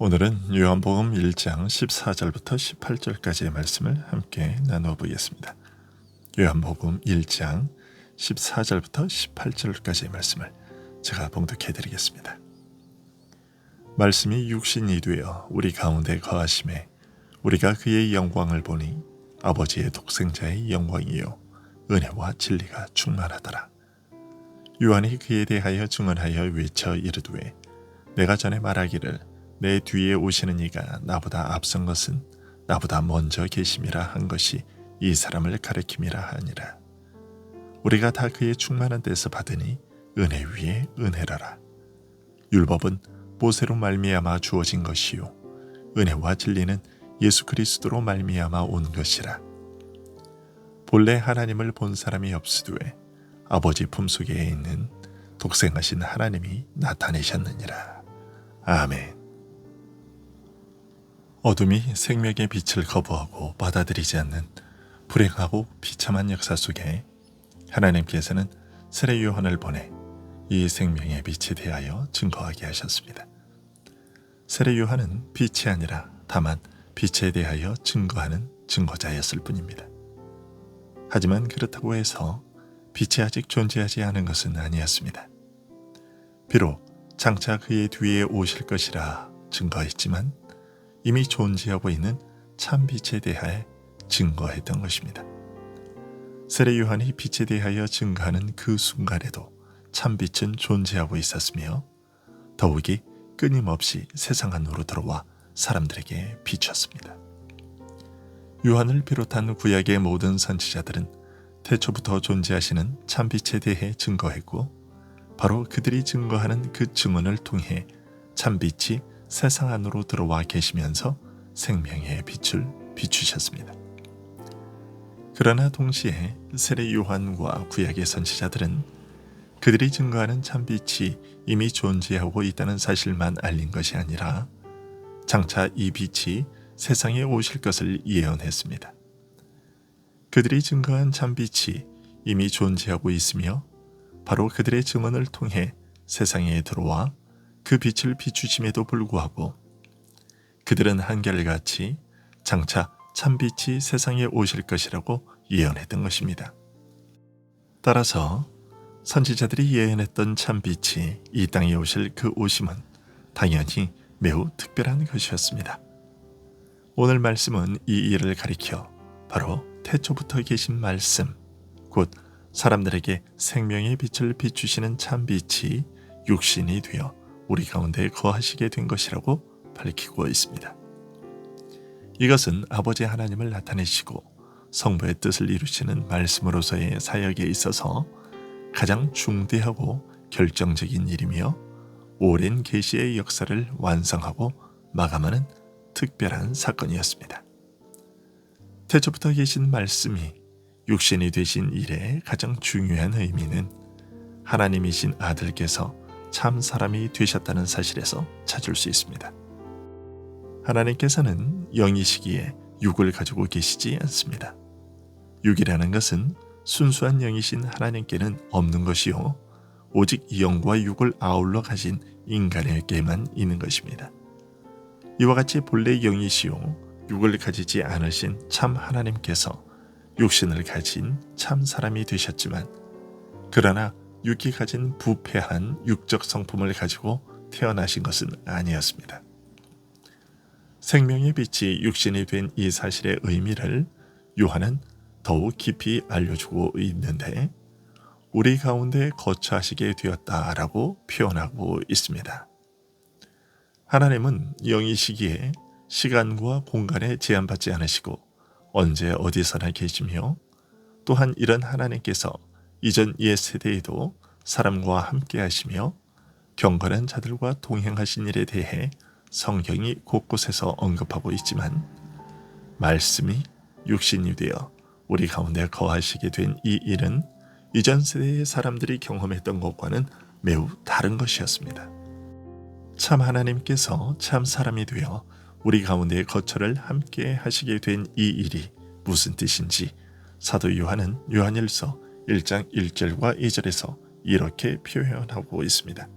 오늘은 요한복음 1장 14절부터 18절까지의 말씀을 함께 나누어 보겠습니다. 요한복음 1장 14절부터 18절까지의 말씀을 제가 봉독해 드리겠습니다. 말씀이 육신이 되어 우리 가운데 거하심에 우리가 그의 영광을 보니 아버지의 독생자의 영광이요 은혜와 진리가 충만하더라. 요한이 그에 대하여 증언하여 외쳐 이르되 내가 전에 말하기를 내 뒤에 오시는 이가 나보다 앞선 것은 나보다 먼저 계심이라 한 것이 이 사람을 가리킴이라 하니라. 우리가 다 그의 충만한 데서 받으니 은혜 위에 은혜라라. 율법은 모세로 말미암아 주어진 것이요 은혜와 진리는 예수 그리스도로 말미암아 온 것이라. 본래 하나님을 본 사람이 없으되 아버지 품속에 있는 독생하신 하나님이 나타내셨느니라. 아멘. 어둠이 생명의 빛을 거부하고 받아들이지 않는 불행하고 비참한 역사 속에 하나님께서는 세례 요한을 보내 이 생명의 빛에 대하여 증거하게 하셨습니다. 세례 요한은 빛이 아니라 다만 빛에 대하여 증거하는 증거자였을 뿐입니다. 하지만 그렇다고 해서 빛이 아직 존재하지 않은 것은 아니었습니다. 비록 장차 그의 뒤에 오실 것이라 증거했지만 이미 존재하고 있는 참빛에 대하여 증거했던 것입니다. 세례 요한이 빛에 대하여 증거하는 그 순간에도 참빛은 존재하고 있었으며 더욱이 끊임없이 세상 안으로 들어와 사람들에게 비쳤습니다. 요한을 비롯한 구약의 모든 선지자들은 태초부터 존재하시는 참빛에 대해 증거했고 바로 그들이 증거하는 그 증언을 통해 참빛이 세상 안으로 들어와 계시면서 생명의 빛을 비추셨습니다. 그러나 동시에 세례 요한과 구약의 선지자들은 그들이 증거하는 참빛이 이미 존재하고 있다는 사실만 알린 것이 아니라 장차 이 빛이 세상에 오실 것을 예언했습니다. 그들이 증거한 참빛이 이미 존재하고 있으며 바로 그들의 증언을 통해 세상에 들어와 그 빛을 비추심에도 불구하고 그들은 한결같이 장차 참빛이 세상에 오실 것이라고 예언했던 것입니다. 따라서 선지자들이 예언했던 참빛이 이 땅에 오실 그 오심은 당연히 매우 특별한 것이었습니다. 오늘 말씀은 이 일을 가리켜 바로 태초부터 계신 말씀, 곧 사람들에게 생명의 빛을 비추시는 참빛이 육신이 되어 우리 가운데 거하시게 된 것이라고 밝히고 있습니다. 이것은 아버지 하나님을 나타내시고 성부의 뜻을 이루시는 말씀으로서의 사역에 있어서 가장 중대하고 결정적인 일이며 오랜 계시의 역사를 완성하고 마감하는 특별한 사건이었습니다. 태초부터 계신 말씀이 육신이 되신 일의 가장 중요한 의미는 하나님이신 아들께서 참 사람이 되셨다는 사실에서 찾을 수 있습니다. 하나님께서는 영이시기에 육을 가지고 계시지 않습니다. 육이라는 것은 순수한 영이신 하나님께는 없는 것이요 오직 영과 육을 아울러 가진 인간에게만 있는 것입니다. 이와 같이 본래 영이시요 육을 가지지 않으신 참 하나님께서 육신을 가진 참 사람이 되셨지만 그러나 육이 가진 부패한 육적 성품을 가지고 태어나신 것은 아니었습니다. 생명의 빛이 육신이 된 이 사실의 의미를 요한은 더욱 깊이 알려주고 있는데 우리 가운데 거처하시게 되었다라고 표현하고 있습니다. 하나님은 영이시기에 시간과 공간에 제한받지 않으시고 언제 어디서나 계시며 또한 이런 하나님께서 이전 옛 세대에도 사람과 함께 하시며 경건한 자들과 동행하신 일에 대해 성경이 곳곳에서 언급하고 있지만 말씀이 육신이 되어 우리 가운데 거하시게 된 이 일은 이전 세대의 사람들이 경험했던 것과는 매우 다른 것이었습니다. 참 하나님께서 참 사람이 되어 우리 가운데 거처를 함께 하시게 된 이 일이 무슨 뜻인지 사도 요한은 요한일서 1장 1절과 2절에서 이렇게 표현하고 있습니다.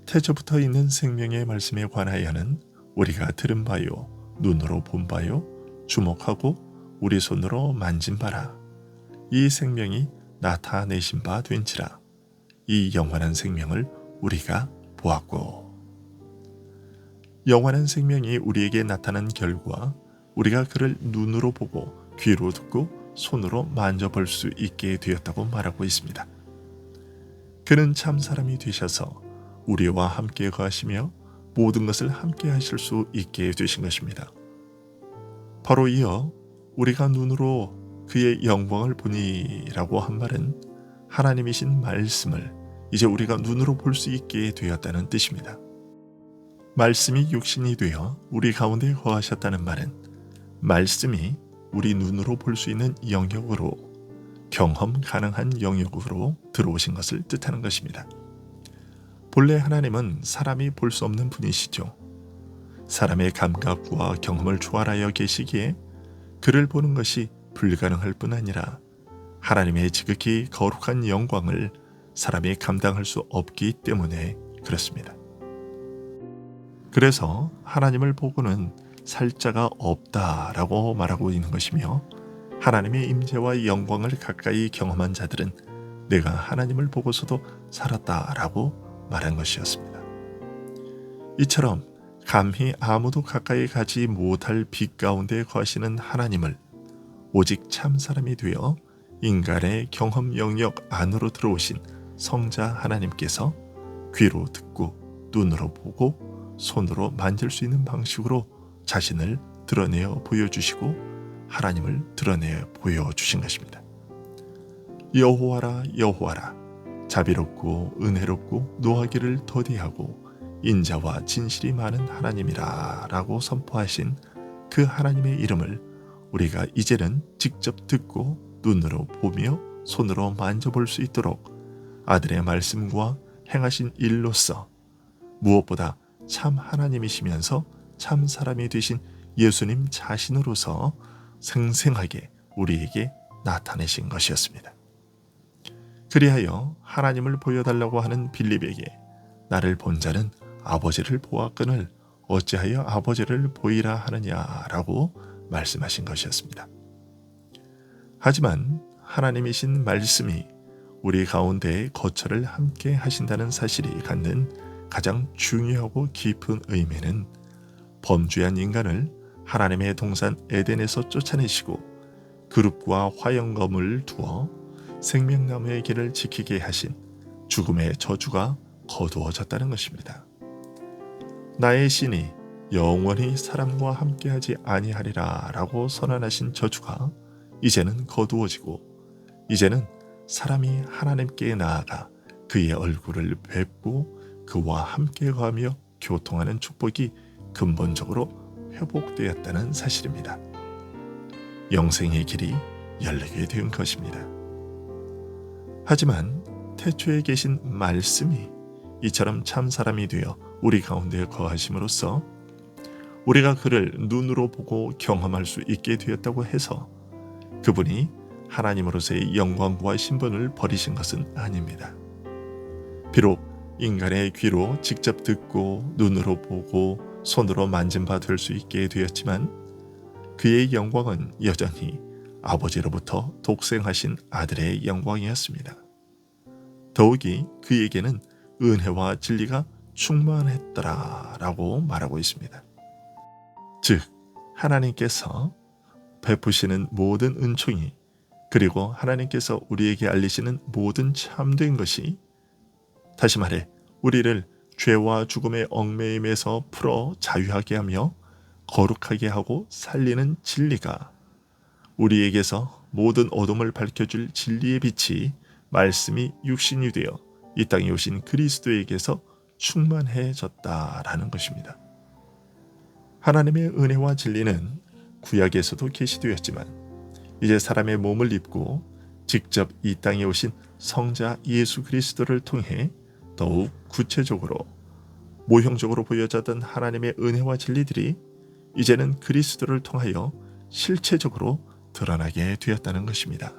태초부터 있는 생명의 말씀에 관하여는 우리가 들은 바요, 눈으로 본 바요, 주목하고 우리 손으로 만진 바라. 이 생명이 나타내신 바 된지라. 이 영원한 생명을 우리가 보았고. 영원한 생명이 우리에게 나타난 결과 우리가 그를 눈으로 보고 귀로 듣고 손으로 만져볼 수 있게 되었다고 말하고 있습니다. 그는 참 사람이 되셔서 우리와 함께 거하시며 모든 것을 함께 하실 수 있게 되신 것입니다. 바로 이어 우리가 눈으로 그의 영광을 보니라고 한 말은 하나님이신 말씀을 이제 우리가 눈으로 볼 수 있게 되었다는 뜻입니다. 말씀이 육신이 되어 우리 가운데 거하셨다는 말은 말씀이 우리 눈으로 볼 수 있는 영역으로, 경험 가능한 영역으로 들어오신 것을 뜻하는 것입니다. 본래 하나님은 사람이 볼 수 없는 분이시죠. 사람의 감각과 경험을 초월하여 계시기에 그를 보는 것이 불가능할 뿐 아니라 하나님의 지극히 거룩한 영광을 사람이 감당할 수 없기 때문에 그렇습니다. 그래서 하나님을 보고는 살 자가 없다라고 말하고 있는 것이며, 하나님의 임재와 영광을 가까이 경험한 자들은 내가 하나님을 보고서도 살았다라고 말한 것이었습니다. 이처럼 감히 아무도 가까이 가지 못할 빛 가운데 거하시는 하나님을 오직 참 사람이 되어 인간의 경험 영역 안으로 들어오신 성자 하나님께서 귀로 듣고 눈으로 보고 손으로 만질 수 있는 방식으로 자신을 드러내어 보여주시고 하나님을 드러내어 보여주신 것입니다. 여호와라 여호와라, 자비롭고 은혜롭고 노하기를 더디하고 인자와 진실이 많은 하나님이라 라고 선포하신 그 하나님의 이름을 우리가 이제는 직접 듣고 눈으로 보며 손으로 만져볼 수 있도록 아들의 말씀과 행하신 일로서 무엇보다 참 하나님이시면서 참 사람이 되신 예수님 자신으로서 생생하게 우리에게 나타내신 것이었습니다. 그리하여 하나님을 보여달라고 하는 빌립에게 나를 본 자는 아버지를 보았거늘 어찌하여 아버지를 보이라 하느냐라고 말씀하신 것이었습니다. 하지만 하나님이신 말씀이 우리 가운데에 거처를 함께 하신다는 사실이 갖는 가장 중요하고 깊은 의미는 범죄한 인간을 하나님의 동산 에덴에서 쫓아내시고 그룹과 화영검을 두어 생명나무의 길을 지키게 하신 죽음의 저주가 거두어졌다는 것입니다. 나의 신이 영원히 사람과 함께하지 아니하리라 라고 선언하신 저주가 이제는 거두어지고 이제는 사람이 하나님께 나아가 그의 얼굴을 뵙고 그와 함께 거하며 교통하는 축복이 근본적으로 회복되었다는 사실입니다. 영생의 길이 열리게 된 것입니다. 하지만 태초에 계신 말씀이 이처럼 참 사람이 되어 우리 가운데 거하심으로써 우리가 그를 눈으로 보고 경험할 수 있게 되었다고 해서 그분이 하나님으로서의 영광과 신분을 버리신 것은 아닙니다. 비록 인간의 귀로 직접 듣고 눈으로 보고 손으로 만진 바 될 수 있게 되었지만 그의 영광은 여전히 아버지로부터 독생하신 아들의 영광이었습니다. 더욱이 그에게는 은혜와 진리가 충만했더라라고 말하고 있습니다. 즉 하나님께서 베푸시는 모든 은총이 그리고 하나님께서 우리에게 알리시는 모든 참된 것이, 다시 말해 우리를 죄와 죽음의 얽매임에서 풀어 자유하게 하며 거룩하게 하고 살리는 진리가, 우리에게서 모든 어둠을 밝혀줄 진리의 빛이 말씀이 육신이 되어 이 땅에 오신 그리스도에게서 충만해졌다라는 것입니다. 하나님의 은혜와 진리는 구약에서도 계시되었지만 이제 사람의 몸을 입고 직접 이 땅에 오신 성자 예수 그리스도를 통해 더욱 구체적으로 모형적으로 보여졌던 하나님의 은혜와 진리들이 이제는 그리스도를 통하여 실체적으로 드러나게 되었다는 것입니다.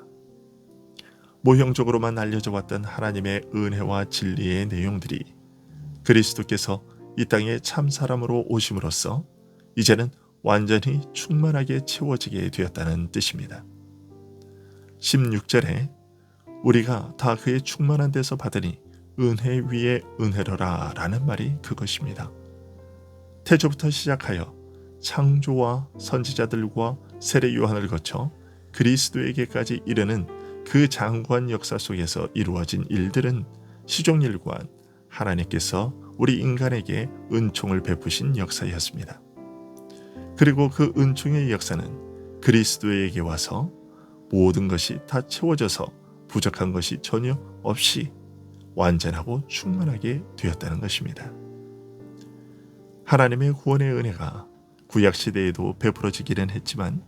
모형적으로만 알려져 왔던 하나님의 은혜와 진리의 내용들이 그리스도께서 이 땅에 참 사람으로 오심으로써 이제는 완전히 충만하게 채워지게 되었다는 뜻입니다. 16절에 우리가 다 그의 충만한 데서 받으니 은혜 위에 은혜로라 라는 말이 그것입니다. 태초부터 시작하여 창조와 선지자들과 세례 요한을 거쳐 그리스도에게까지 이르는 그 장구한 역사 속에서 이루어진 일들은 시종일관 하나님께서 우리 인간에게 은총을 베푸신 역사였습니다. 그리고 그 은총의 역사는 그리스도에게 와서 모든 것이 다 채워져서 부족한 것이 전혀 없이 완전하고 충만하게 되었다는 것입니다. 하나님의 구원의 은혜가 구약시대에도 베풀어지기는 했지만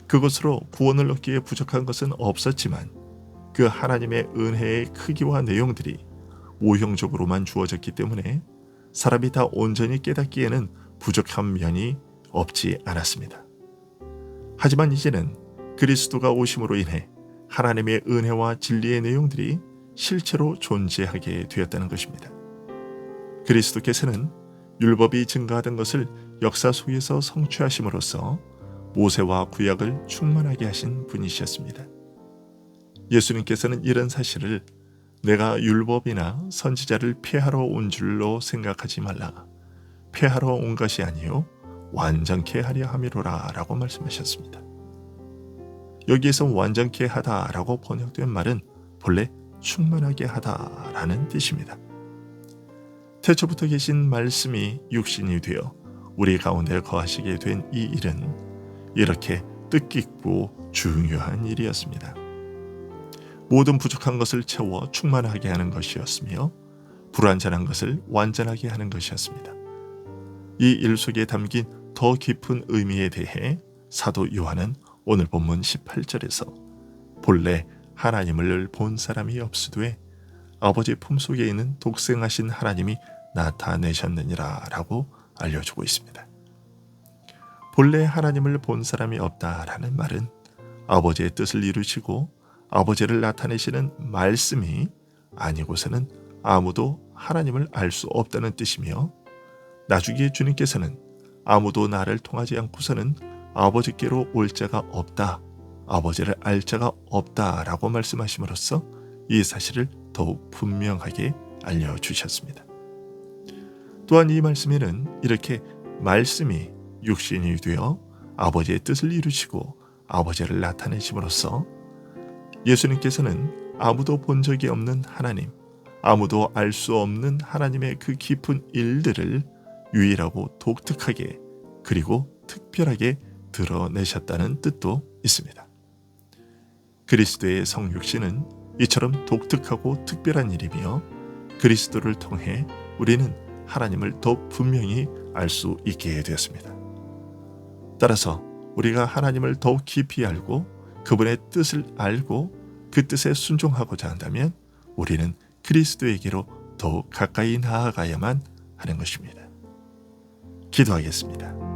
그것으로 구원을 얻기에 부족한 것은 없었지만 그 하나님의 은혜의 크기와 내용들이 오형적으로만 주어졌기 때문에 사람이 다 온전히 깨닫기에는 부족한 면이 없지 않았습니다. 하지만 이제는 그리스도가 오심으로 인해 하나님의 은혜와 진리의 내용들이 실체로 존재하게 되었다는 것입니다. 그리스도께서는 율법이 증가하던 것을 역사 속에서 성취하심으로써 모세와 구약을 충만하게 하신 분이셨습니다. 예수님께서는 이런 사실을 내가 율법이나 선지자를 폐하러 온 줄로 생각하지 말라. 폐하러 온 것이 아니요 완전케 하려 함이로라 라고 말씀하셨습니다. 여기에서 완전케 하다 라고 번역된 말은 본래 충만하게 하다 라는 뜻입니다. 태초부터 계신 말씀이 육신이 되어 우리 가운데 거하시게 된 이 일은 이렇게 뜻깊고 중요한 일이었습니다. 모든 부족한 것을 채워 충만하게 하는 것이었으며 불완전한 것을 완전하게 하는 것이었습니다. 이 일 속에 담긴 더 깊은 의미에 대해 사도 요한은 오늘 본문 18절에서 본래 하나님을 본 사람이 없으되 아버지 품속에 있는 독생하신 하나님이 나타내셨느니라 라고 알려주고 있습니다. 본래 하나님을 본 사람이 없다라는 말은 아버지의 뜻을 이루시고 아버지를 나타내시는 말씀이 아니고서는 아무도 하나님을 알 수 없다는 뜻이며 나중에 주님께서는 아무도 나를 통하지 않고서는 아버지께로 올 자가 없다, 아버지를 알 자가 없다라고 말씀하심으로써 이 사실을 더욱 분명하게 알려주셨습니다. 또한 이 말씀에는 이렇게 말씀이 육신이 되어 아버지의 뜻을 이루시고 아버지를 나타내심으로써 예수님께서는 아무도 본 적이 없는 하나님, 아무도 알 수 없는 하나님의 그 깊은 일들을 유일하고 독특하게 그리고 특별하게 드러내셨다는 뜻도 있습니다. 그리스도의 성육신은 이처럼 독특하고 특별한 일이며 그리스도를 통해 우리는 하나님을 더 분명히 알 수 있게 되었습니다. 따라서 우리가 하나님을 더욱 깊이 알고 그분의 뜻을 알고 그 뜻에 순종하고자 한다면 우리는 그리스도에게로 더욱 가까이 나아가야만 하는 것입니다. 기도하겠습니다.